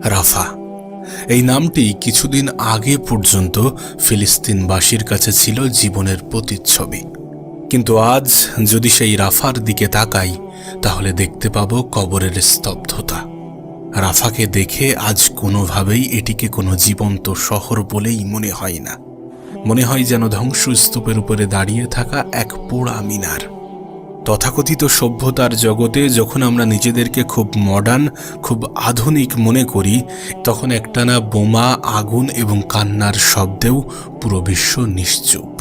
রাফা, এই নামটি কিছুদিন আগে পর্যন্ত ফিলিস্তিনবাসীর কাছে ছিল জীবনের প্রতিচ্ছবি। কিন্তু আজ যদি সেই রাফার দিকে তাকাই, তাহলে দেখতে পাবো কবরের স্তব্ধতা। রাফাকে দেখে আজ কোনোভাবেই এটিকে কোনো জীবন্ত শহর বলেই মনে হয় না। মনে হয় যেন ধ্বংসস্তূপের উপরে দাঁড়িয়ে থাকা এক পোড়া মিনার। তথাকথিত সভ্যতার জগতে যখন আমরা নিজেদেরকে খুব মডার্ন, খুব আধুনিক মনে করি, তখন একটানা বোমা, আগুন এবং কান্নার শব্দেও পুরো বিশ্ব নিশ্চুপ।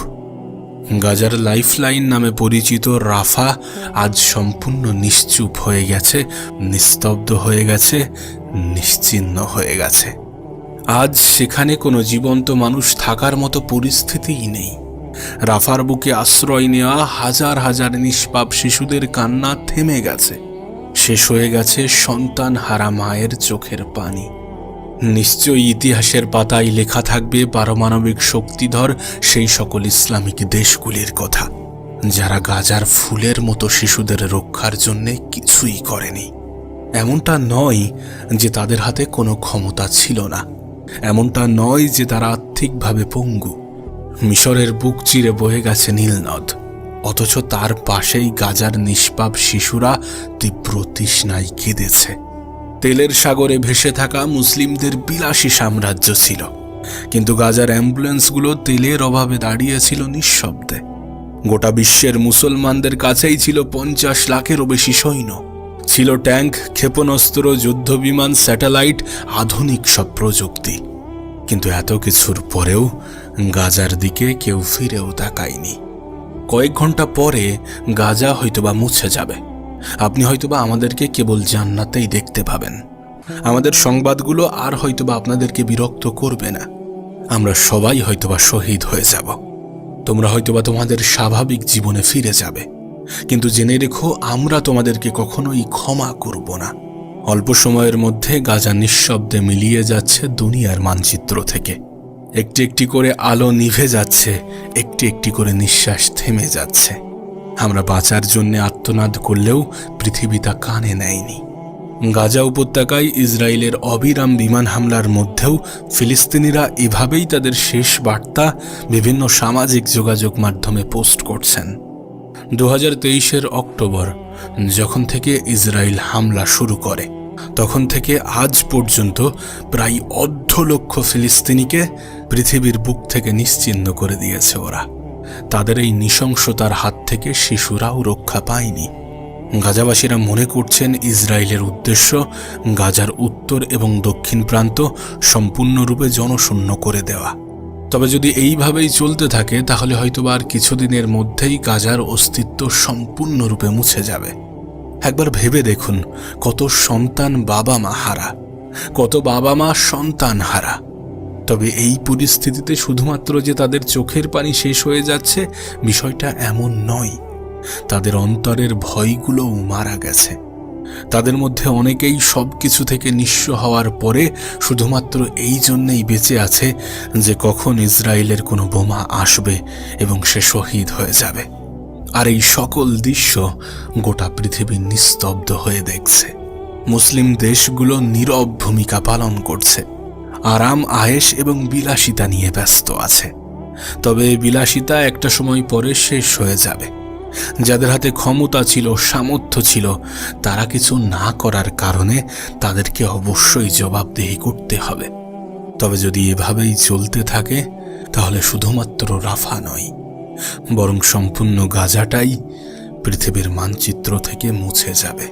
গাজার লাইফলাইন নামে পরিচিত রাফা আজ সম্পূর্ণ নিশ্চুপ হয়ে গেছে, নিস্তব্ধ হয়ে গেছে, নিশ্চিহ্ন হয়ে গেছে। আজ সেখানে কোনো জীবন্ত মানুষ থাকার মতো পরিস্থিতিই নেই। রাফার বুকে আশ্রয় নেওয়া হাজার হাজার নিষ্পাপ শিশুদের কান্না থেমে গেছে। শেষ হয়ে গেছে সন্তান হারা মায়ের চোখের পানি। নিশ্চয়ই ইতিহাসের পাতায় লেখা থাকবে পারমাণবিক শক্তিধর সেই সকল ইসলামিক দেশগুলির কথা, যারা গাজার ফুলের মতো শিশুদের রক্ষার জন্য কিছুই করেনি। এমনটা নয় যে তাদের হাতে কোনো ক্ষমতা ছিল না, এমনটা নয় যে তারা আর্থিকভাবে পঙ্গু। মিশরের বুক চিরে বয়ে গেছে নীল নদ, অথচ তার পাশেই গাজার নিষ্পাপ শিশুরা তীব্র তৃষ্ণায় কেঁদেছে। তেলের সাগরে ভেসে থাকা মুসলিমদের বিলাসী সাম্রাজ্য ছিল, কিন্তু গাজার অ্যাম্বুলেন্সগুলো তেলের অভাবে দাঁড়িয়েছিল নিঃশব্দে। গোটা বিশ্বের মুসলমানদের কাছেই ছিল 50 লাখেরও বেশি সৈন্য, ছিল ট্যাঙ্ক, ক্ষেপণাস্ত্র, যুদ্ধবিমান, স্যাটেলাইট, আধুনিক সব প্রযুক্তি। কিন্তু এত কিছুর পরেও গাজার দিকে কেউ ফিরেও তাকায়নি। কয়েক ঘন্টা পরে গাজা হয়তোবা মুছে যাবে। আপনি হয়তোবা আমাদেরকে কেবল জান্নাতেই দেখতে পাবেন। আমাদের সংবাদগুলো আর হয়তোবা আপনাদেরকে বিরক্ত করবে না। আমরা সবাই হয়তোবা শহীদ হয়ে যাব। তোমরা হয়তোবা তোমাদের স্বাভাবিক জীবনে ফিরে যাবে। কিন্তু জেনে রেখো, আমরা তোমাদেরকে কখনোই ক্ষমা করব না। অল্প সময়ের মধ্যে গাজা নিঃশব্দে মিলিয়ে যাচ্ছে দুনিয়ার মানচিত্র থেকে। একটি একটি করে আলো নিভে যাচ্ছে, একটি একটি করে নিঃশ্বাস থেমে যাচ্ছে। আমরা বাঁচার জন্য আর্তনাদ করলেও পৃথিবী তা কানে নেয়নি। গাজা উপত্যকায় ইসরায়েলের অবিরাম বিমান হামলার মধ্যেও ফিলিস্তিনিরা এভাবেই তাদের শেষ বার্তা বিভিন্ন সামাজিক যোগাযোগ মাধ্যমে পোস্ট করছেন। 2023-এর অক্টোবর যখন থেকে ইসরায়েল হামলা শুরু করে, তখন থেকে আজ পর্যন্ত প্রায় 1.5 লক্ষ ফিলিস্তিনিকে পৃথিবীর বুক থেকে নিশ্চিহ্ন করে দিয়েছে ওরা। তাদের এই নৃশংসতার হাত থেকে শিশুরাও রক্ষা পায়নি। গাজাবাসীরা মনে করছেন ইসরায়েলের উদ্দেশ্য গাজার উত্তর এবং দক্ষিণ প্রান্ত সম্পূর্ণরূপে জনশূন্য করে দেওয়া। তবে যদি এইভাবেই চলতে থাকে, তাহলে হয়তোবা আর কিছুদিনের মধ্যেই গাজার অস্তিত্ব সম্পূর্ণরূপে মুছে যাবে। একবার ভেবে দেখুন, কত সন্তান বাবা মা হারা, কত বাবা মা সন্তান হারা। তবে এই পরিস্থিতিতে শুধুমাত্র যে তাদের চোখের পানি শেষ হয়ে যাচ্ছে, বিষয়টা এমন নয়। তাদের অন্তরের ভয়গুলোও মারা গেছে। তাদের মধ্যে অনেকেই সবকিছু থেকে নিঃস্ব হওয়ার পরে শুধুমাত্র এই জন্যেই বেঁচে আছে যে কখন ইসরায়েলের কোনো বোমা আসবে এবং সে শহীদ হয়ে যাবে। আর এই সকল দৃশ্য গোটা পৃথিবী নিস্তব্ধ হয়ে দেখছে। মুসলিম দেশগুলো নীরব ভূমিকা পালন করছে, আরাম, আয়েশ এবং বিলাসিতা নিয়ে ব্যস্ত আছে। তবে বিলাসিতা একটা সময় পরে শেষ হয়ে যাবে। যাদের হাতে ক্ষমতা ছিল, সামর্থ্য ছিল, তারা কিছু না করার কারণে তাদেরকে অবশ্যই জবাবদিহি করতে হবে। তবে যদি এভাবেই চলতে থাকে, তাহলে শুধুমাত্র রাফা নয়, বরং সম্পূর্ণ গাজাটাই পৃথিবীর মানচিত্র থেকে মুছে যাবে।